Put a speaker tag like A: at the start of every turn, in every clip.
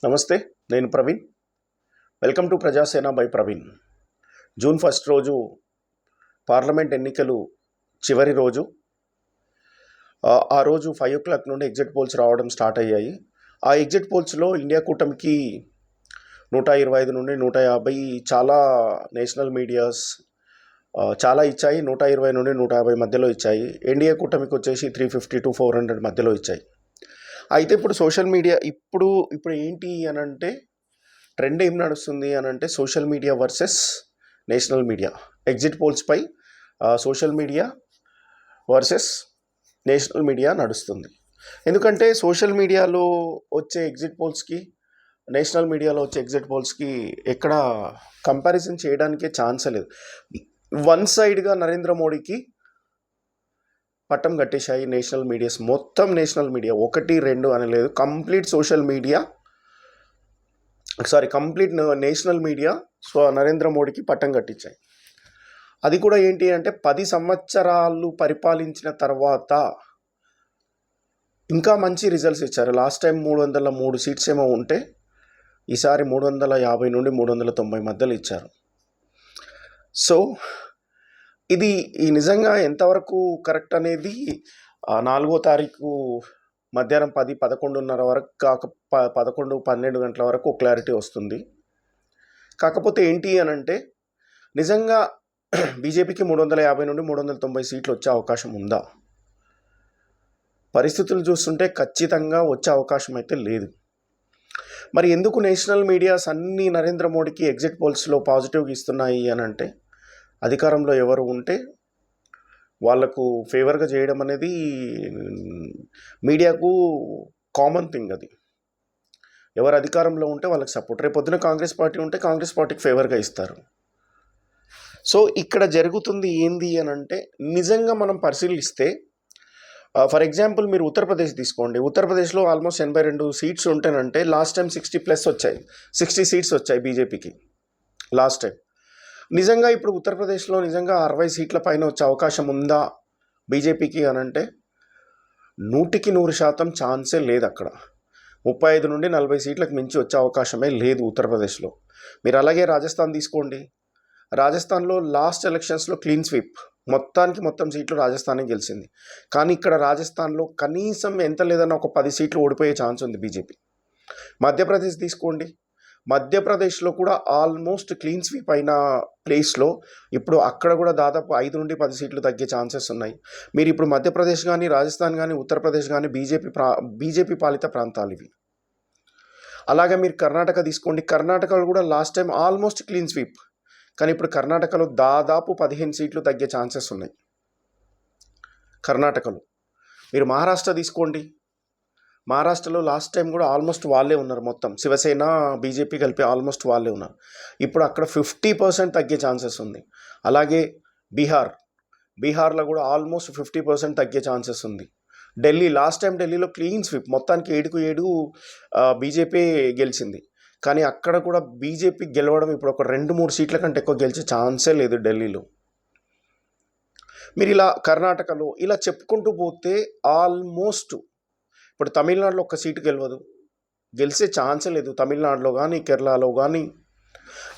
A: నమస్తే. నేను Praveen. Welcome to Prajasena by Praveen. June 1 రోజు పార్లమెంట్ ఎన్నికలు చివరి రోజు. ఆ రోజు 5 నుండి ఎగ్జిట్ పోల్స్ రావడం స్టార్ట్ అయ్యాయి. ఆ ఎగ్జిట్ పోల్స్లో ఇండియా కూటమికి 125 నుండి 150 చాలా నేషనల్ మీడియాస్ చాలా ఇచ్చాయి. 120 నుండి 150 మధ్యలో ఇచ్చాయి. ఎన్డీఏ కూటమికి వచ్చేసి 350 to 400 మధ్యలో ఇచ్చాయి. అయితే ఇప్పుడు సోషల్ మీడియా ఇప్పుడు ఏంటి అని అంటే ట్రెండ్ ఏం నడుస్తుంది అని అంటే social media versus national media. Exit పోల్స్పై social media versus national media నడుస్తుంది. ఎందుకంటే సోషల్ మీడియాలో వచ్చే ఎగ్జిట్ పోల్స్కి నేషనల్ మీడియాలో వచ్చే ఎగ్జిట్ పోల్స్కి ఎక్కడ కంపారిజన్ చేయడానికే ఛాన్స్ లేదు. వన్ సైడ్గా నరేంద్ర మోడీకి పట్టం కట్టేశాయి నేషనల్ మీడియాస్. మొత్తం నేషనల్ మీడియా 1, 2 అని లేదు, కంప్లీట్ నేషనల్ మీడియా నరేంద్ర మోడీకి పట్టం కట్టించాయి. అది కూడా ఏంటి అంటే 10 సంవత్సరాలు పరిపాలించిన తర్వాత ఇంకా మంచి రిజల్ట్స్ ఇచ్చారు. లాస్ట్ టైం 303 సీట్స్ ఏమో ఉంటే ఈసారి 350 నుండి 390 మధ్యలో ఇచ్చారు. సో ఇది నిజంగా ఎంతవరకు కరెక్ట్ అనేది 4వ తారీఖు మధ్యాహ్నం 10-11:30 వరకు 11-12 గంటల వరకు క్లారిటీ వస్తుంది. కాకపోతే ఏంటి అని అంటే నిజంగా బీజేపీకి 350 నుండి 390 సీట్లు వచ్చే అవకాశం ఉందా? పరిస్థితులు చూస్తుంటే ఖచ్చితంగా వచ్చే అవకాశం అయితే లేదు. మరి ఎందుకు నేషనల్ మీడియాస్ అన్నీ నరేంద్ర మోడీకి ఎగ్జిట్ పోల్స్లో పాజిటివ్గా ఇస్తున్నాయి అని అంటే అధికారంలో ఎవరు ఉంటే వాళ్లకు ఫేవర్గా చేయడం అనేది మీడియాకు కామన్ థింగ్. అది ఎవరు అధికారంలో ఉంటే వాళ్ళకి సపోర్ట్. రేపు పొద్దున కాంగ్రెస్ పార్టీ ఉంటే కాంగ్రెస్ పార్టీకి ఫేవర్గా ఇస్తారు. సో ఇక్కడ జరుగుతుంది ఏంది అని అంటే నిజంగా మనం పరిశీలిస్తే ఫర్ ఎగ్జాంపుల్ మీరు ఉత్తరప్రదేశ్ తీసుకోండి. ఉత్తరప్రదేశ్లో ఆల్మోస్ట్ 82 సీట్స్ ఉంటేనంటే లాస్ట్ టైం 60+ వచ్చాయి, 60 సీట్స్ వచ్చాయి బీజేపీకి లాస్ట్ టైం. నిజంగా ఇప్పుడు ఉత్తరప్రదేశ్లో నిజంగా 60 సీట్ల పైన వచ్చే అవకాశం ఉందా బీజేపీకి అని అంటే 100% ఛాన్సే లేదు. అక్కడ 35 నుండి 40 సీట్లకు మించి వచ్చే అవకాశమే లేదు ఉత్తరప్రదేశ్లో. మీరు అలాగే రాజస్థాన్ తీసుకోండి. రాజస్థాన్లో లాస్ట్ ఎలక్షన్స్లో క్లీన్ స్వీప్, మొత్తం సీట్లు రాజస్థానే గెలిచింది. కానీ ఇక్కడ రాజస్థాన్లో కనీసం ఎంత లేదన్నా ఒక 10 సీట్లు ఓడిపోయే ఛాన్స్ ఉంది బీజేపీ. మధ్యప్రదేశ్ తీసుకోండి. మధ్యప్రదేశ్లో కూడా ఆల్మోస్ట్ క్లీన్ స్వీప్ అయిన ప్లేస్లో ఇప్పుడు అక్కడ కూడా దాదాపు 5 నుండి 10 సీట్లు తగ్గే ఛాన్సెస్ ఉన్నాయి. మీరు ఇప్పుడు మధ్యప్రదేశ్ కానీ రాజస్థాన్ కానీ ఉత్తరప్రదేశ్ కానీ బీజేపీ పాలిత ప్రాంతాలు ఇవి. అలాగే మీరు కర్ణాటక తీసుకోండి. కర్ణాటకలో కూడా last time almost clean sweep, కానీ ఇప్పుడు కర్ణాటకలో దాదాపు 15 సీట్లు తగ్గే ఛాన్సెస్ ఉన్నాయి కర్ణాటకలో. మీరు మహారాష్ట్ర తీసుకోండి. మహారాష్ట్రలో లాస్ట్ టైం కూడా ఆల్మోస్ట్ వాళ్ళే ఉన్నారు, మొత్తం శివసేన బీజేపీ కలిపి ఆల్మోస్ట్ వాళ్ళే ఉన్నారు. ఇప్పుడు అక్కడ 50% తగ్గే ఛాన్సెస్ ఉంది. అలాగే బీహార్లో కూడా ఆల్మోస్ట్ 50% తగ్గే ఛాన్సెస్ ఉంది. ఢిల్లీ లాస్ట్ టైం ఢిల్లీలో క్లీన్ స్వీప్, మొత్తానికి 7 బీజేపీ గెలిచింది. కానీ అక్కడ కూడా బీజేపీ గెలవడం ఇప్పుడు ఒక 2-3 సీట్ల కంటే ఎక్కువ గెలిచే ఛాన్సే లేదు ఢిల్లీలో. మీరు ఇలా కర్ణాటకలో ఇలా చెప్పుకుంటూ పోతే ఆల్మోస్ట్ ఇప్పుడు తమిళనాడులో ఒక్క సీటు గెలిచే ఛాన్సే లేదు. తమిళనాడులో కానీ కేరళలో కానీ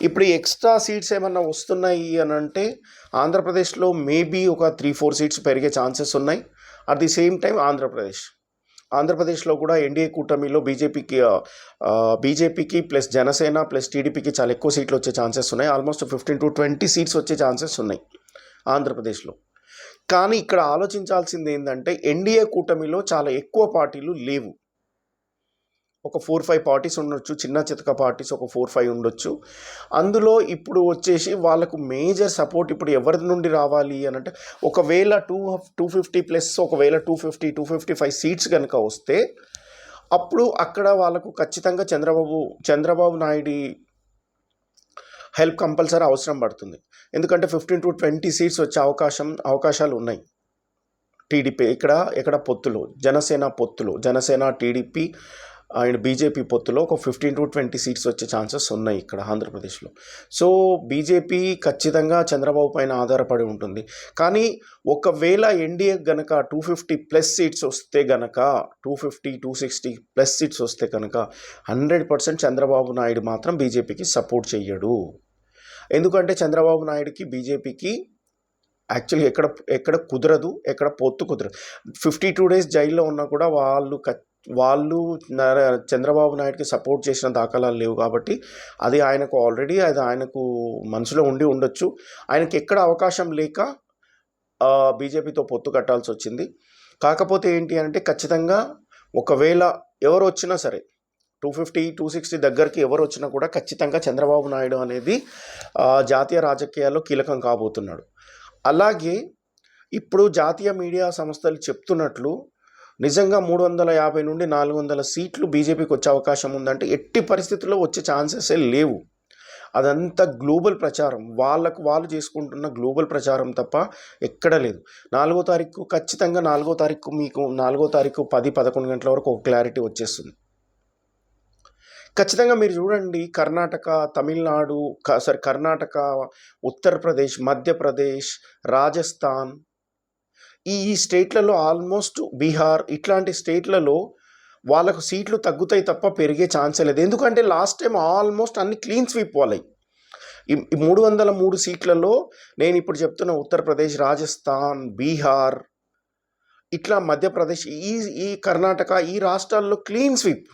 A: ఇప్పుడు ఎక్స్ట్రా సీట్స్ ఏమన్నా వస్తున్నాయి అని అంటే ఆంధ్రప్రదేశ్లో మేబీ ఒక 3-4 సీట్స్ పెరిగే ఛాన్సెస్ ఉన్నాయి. అట్ ది సేమ్ టైం ఆంధ్రప్రదేశ్లో కూడా ఎన్డీఏ కూటమిలో బీజేపీకి ప్లస్ జనసేన ప్లస్ టీడీపీకి చాలా ఎక్కువ సీట్లు వచ్చే ఛాన్సెస్ ఉన్నాయి. ఆల్మోస్ట్ 15 to 20 సీట్స్ వచ్చే ఛాన్సెస్ ఉన్నాయి ఆంధ్రప్రదేశ్లో. కానీ ఇక్కడ ఆలోచించాల్సింది ఏంటంటే ఎన్డీఏ కూటమిలో చాలా ఎక్కువ పార్టీలు లేవు. ఒక 4-5 పార్టీస్ ఉండొచ్చు, చిన్న చితక పార్టీస్ ఒక 4-5 ఉండొచ్చు. అందులో ఇప్పుడు వచ్చేసి వాళ్ళకు మేజర్ సపోర్ట్ ఇప్పుడు ఎవరి నుండి రావాలి అని అంటే ఒకవేళ 250+ ఒకవేళ 255 సీట్స్ కనుక వస్తే అప్పుడు అక్కడ వాళ్ళకు ఖచ్చితంగా చంద్రబాబు నాయుడు హెల్ప్ కంపల్సరీ అవసరం పడుతుంది. ఎందుకంటే 15 to 20 సీట్స్ వచ్చే అవకాశాలు ఉన్నాయి. టీడీపీ ఎక్కడ పొత్తులో జనసేన టీడీపీ ఆయన బీజేపీ పొత్తులో ఒక 15-20 సీట్స్ వచ్చే ఛాన్సెస్ ఉన్నాయి ఇక్కడ ఆంధ్రప్రదేశ్లో. సో బీజేపీ ఖచ్చితంగా చంద్రబాబు పైన ఆధారపడి ఉంటుంది. కానీ ఒకవేళ ఎన్డీఏ గనక 250+ సీట్స్ వస్తే గనక 250-260+ సీట్స్ వస్తే కనుక 100% చంద్రబాబు నాయుడు మాత్రం బీజేపీకి సపోర్ట్ చెయ్యడు. ఎందుకంటే చంద్రబాబు నాయుడుకి బీజేపీకి యాక్చువల్గా ఎక్కడ కుదరదు, ఎక్కడ పొత్తు కుదరదు. 52 డేస్ జైల్లో ఉన్నా కూడా వాళ్ళు చంద్రబాబు నాయుడుకి సపోర్ట్ చేసిన దాఖలాలు లేవు. కాబట్టి అది ఆయనకు మనసులో ఉండొచ్చు. ఆయనకి ఎక్కడ అవకాశం లేక బీజేపీతో పొత్తు కట్టాల్సి వచ్చింది. కాకపోతే ఏంటి అంటే ఖచ్చితంగా ఒకవేళ ఎవరు వచ్చినా సరే 250-260 దగ్గరికి ఎవరు వచ్చినా కూడా ఖచ్చితంగా చంద్రబాబు నాయుడు అనేది జాతీయ రాజకీయాల్లో కీలకం కాబోతున్నాడు. అలాగే ఇప్పుడు జాతీయ మీడియా సంస్థలు చెప్తున్నట్లు నిజంగా 350 నుండి 400 సీట్లు బీజేపీకి వచ్చే అవకాశం ఉందంటే ఎట్టి పరిస్థితుల్లో వచ్చే ఛాన్సెసే లేవు. అదంతా గ్లోబల్ ప్రచారం, వాళ్ళు చేసుకుంటున్న గ్లోబల్ ప్రచారం తప్ప ఎక్కడ లేదు. 4వ తారీఖు ఖచ్చితంగా 4వ తారీఖు మీకు 4వ తారీఖు 10-11 గంటల వరకు ఒక క్లారిటీ వచ్చేస్తుంది. ఖచ్చితంగా మీరు చూడండి, కర్ణాటక, ఉత్తరప్రదేశ్, మధ్యప్రదేశ్, రాజస్థాన్ ఈ స్టేట్లలో ఆల్మోస్ట్ బీహార్ ఇట్లాంటి స్టేట్లలో వాళ్ళకు సీట్లు తగ్గుతాయి తప్ప పెరిగే ఛాన్సే లేదు. ఎందుకంటే లాస్ట్ టైం ఆల్మోస్ట్ అన్ని క్లీన్ స్వీప్ వాళ్ళయి. ఈ 303 సీట్లలో నేను ఇప్పుడు చెప్తున్న ఉత్తరప్రదేశ్, రాజస్థాన్, బీహార్ ఇట్లా మధ్యప్రదేశ్, ఈ కర్ణాటక ఈ రాష్ట్రాల్లో క్లీన్ స్వీప్.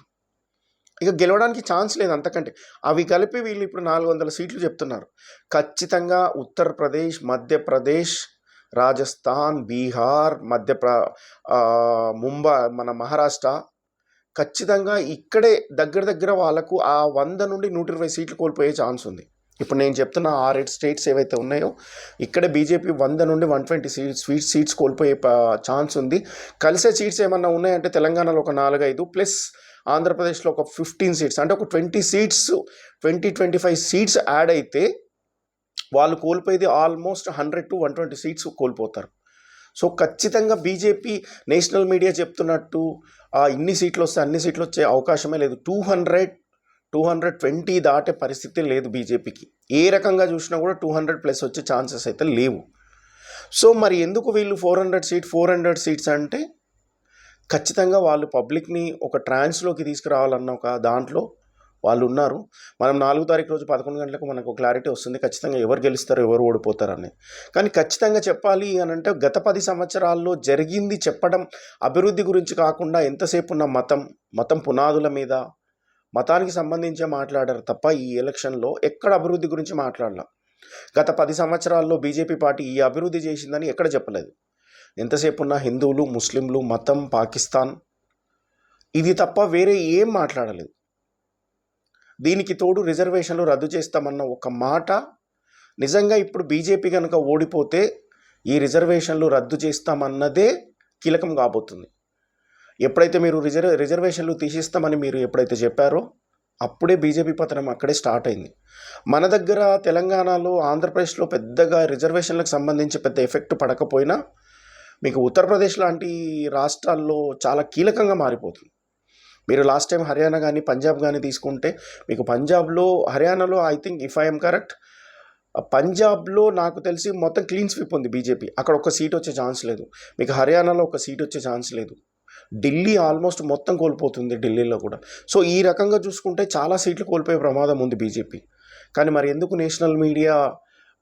A: ఇక గెలవడానికి ఛాన్స్ లేదు అంతకంటే. అవి కలిపి వీళ్ళు ఇప్పుడు 400 సీట్లు చెప్తున్నారు. ఖచ్చితంగా ఉత్తరప్రదేశ్, మధ్యప్రదేశ్, రాజస్థాన్, బీహార్, ముంబై, మన మహారాష్ట్ర ఖచ్చితంగా ఇక్కడే దగ్గర వాళ్ళకు ఆ 100 నుండి 120 సీట్లు కోల్పోయే ఛాన్స్ ఉంది. ఇప్పుడు నేను చెప్తున్న 6-7 స్టేట్స్ ఏవైతే ఉన్నాయో ఇక్కడే బీజేపీ 100 నుండి 120 సీట్స్ కోల్పోయే ఛాన్స్ ఉంది. కలిసే సీట్స్ ఏమన్నా ఉన్నాయంటే తెలంగాణలో ఒక 4-5 ప్లస్ ఆంధ్రప్రదేశ్లో ఒక 15 సీట్స్, అంటే ఒక 20 సీట్స్ 20-25 సీట్స్ యాడ్ అయితే వాళ్ళు కోల్పోయేది ఆల్మోస్ట్ 100-120 సీట్స్ కోల్పోతారు. సో ఖచ్చితంగా బీజేపీ నేషనల్ మీడియా చెప్తున్నట్టు ఇన్ని సీట్లు వస్తే అన్ని సీట్లు వచ్చే అవకాశమే లేదు. 220 దాటే పరిస్థితి లేదు బీజేపీకి. ఏ రకంగా చూసినా కూడా 200+ వచ్చే ఛాన్సెస్ అయితే లేవు. సో మరి ఎందుకు వీళ్ళు 400 సీట్స్ అంటే ఖచ్చితంగా వాళ్ళు పబ్లిక్ని ఒక ట్రాన్స్లోకి తీసుకురావాలన్న ఒక దాంట్లో వాళ్ళు ఉన్నారు. మనం 4వ తారీఖు రోజు 11 గంటలకు మనకు క్లారిటీ వస్తుంది ఖచ్చితంగా ఎవరు గెలుస్తారో ఎవరు ఓడిపోతారని. కానీ ఖచ్చితంగా చెప్పాలి అని అంటే గత 10 సంవత్సరాల్లో జరిగింది చెప్పడం, అభివృద్ధి గురించి కాకుండా ఎంతసేపు ఉన్న మతం పునాదుల మీద మతానికి సంబంధించే మాట్లాడారు తప్ప ఈ ఎలక్షన్లో ఎక్కడ అభివృద్ధి గురించి మాట్లాడాల. గత 10 సంవత్సరాల్లో బీజేపీ పార్టీ ఈ అభివృద్ధి చేసిందని ఎక్కడ చెప్పలేదు. ఎంతసేపు ఉన్న హిందువులు, ముస్లింలు, మతం, పాకిస్తాన్ ఇది తప్ప వేరే ఏం మాట్లాడలేదు. దీనికి తోడు రిజర్వేషన్లు రద్దు చేస్తామన్న ఒక మాట. నిజంగా ఇప్పుడు బీజేపీ కనుక ఓడిపోతే ఈ రిజర్వేషన్లు రద్దు చేస్తామన్నదే కీలకం కాబోతుంది. ఎప్పుడైతే మీరు రిజర్వేషన్లు తీసేస్తామని మీరు ఎప్పుడైతే చెప్పారో అప్పుడే బీజేపీ పతనం అక్కడే స్టార్ట్ అయింది. మన దగ్గర తెలంగాణలో, ఆంధ్రప్రదేశ్లో పెద్దగా రిజర్వేషన్లకు సంబంధించి పెద్ద ఎఫెక్ట్ పడకపోయినా మీకు ఉత్తరప్రదేశ్ లాంటి రాష్ట్రాల్లో చాలా కీలకంగా మారిపోతుంది. మీరు లాస్ట్ టైం హర్యానా కానీ పంజాబ్ కానీ తీసుకుంటే మీకు హర్యానాలో I think if I'm correct పంజాబ్లో నాకు తెలిసి మొత్తం క్లీన్ స్వీప్ ఉంది బీజేపీ. అక్కడ ఒక సీట్ వచ్చే ఛాన్స్ లేదు. మీకు హర్యానాలో ఒక సీట్ వచ్చే ఛాన్స్ లేదు. ఢిల్లీ ఆల్మోస్ట్ మొత్తం కోల్పోతుంది, ఢిల్లీలో కూడా. సో ఈ రకంగా చూసుకుంటే చాలా సీట్లు కోల్పోయే ప్రమాదం ఉంది బీజేపీ. కానీ మరి ఎందుకు నేషనల్ మీడియా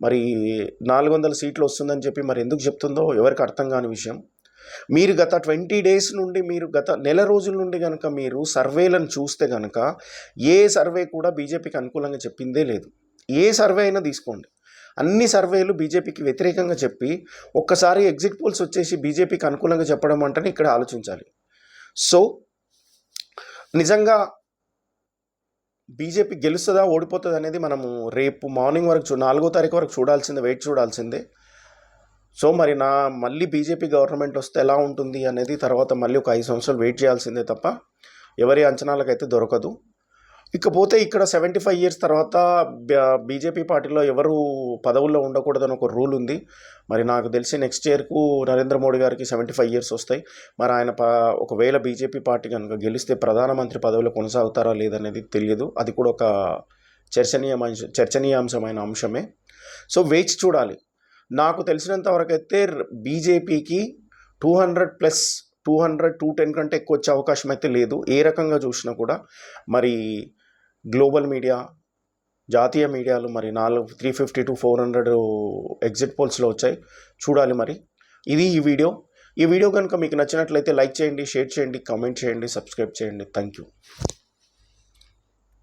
A: 400 సీట్లు వస్తుందని చెప్పి మరి ఎందుకు చెప్తుందో ఎవరికి అర్థం కాని విషయం. మీరు గత 20 డేస్ నుండి, మీరు గత నెల రోజుల నుండి కనుక మీరు సర్వేలను చూస్తే కనుక ఏ సర్వే కూడా బీజేపీకి అనుకూలంగా చెప్పిందే లేదు. ఏ సర్వే అయినా తీసుకోండి, అన్ని సర్వేలు బీజేపీకి వ్యతిరేకంగా చెప్పి ఒక్కసారి ఎగ్జిట్ పోల్స్ వచ్చేసి బీజేపీకి అనుకూలంగా చెప్పడం అంటేనే ఇక్కడ ఆలోచించాలి. సో నిజంగా బీజేపీ గెలుస్తుందా ఓడిపోతుంది అనేది మనము రేపు మార్నింగ్ వరకు 4వ తారీఖు వరకు చూడాల్సిందే. సో మరి మళ్ళీ బీజేపీ గవర్నమెంట్ వస్తే ఎలా ఉంటుంది అనేది తర్వాత మళ్ళీ ఒక 5 సంవత్సరాలు వెయిట్ చేయాల్సిందే తప్ప ఎవరి అంచనాలకైతే దొరకదు. ఇకపోతే ఇక్కడ 75 ఇయర్స్ తర్వాత బీజేపీ పార్టీలో ఎవరు పదవుల్లో ఉండకూడదని ఒక రూల్ ఉంది. మరి నాకు తెలిసి నెక్స్ట్ ఇయర్కు నరేంద్ర మోడీ గారికి 75 ఇయర్స్ వస్తాయి. మరి ఆయన ఒకవేళ బీజేపీ పార్టీ కనుక గెలిస్తే ప్రధానమంత్రి పదవిలో కొనసాగుతారా లేదనేది తెలియదు. అది కూడా ఒక చర్చనీయాంశమైన అంశమే. సో వేచి చూడాలి. నాకు తెలిసినంత వరకైతే బీజేపీకి 200+, 210 కంటే ఎక్కువ వచ్చే అవకాశం అయితే లేదు. ఏ రకంగా చూసినా కూడా మరి గ్లోబల్ మీడియా, జాతీయ మీడియాలు మరి 350 to 400 ఎగ్జిట్ పోల్స్లో వచ్చాయి. చూడాలి మరి. ఇది ఈ వీడియో కనుక మీకు నచ్చినట్లయితే లైక్ చేయండి, షేర్ చేయండి, కామెంట్ చేయండి, సబ్స్క్రైబ్ చేయండి. Thank you.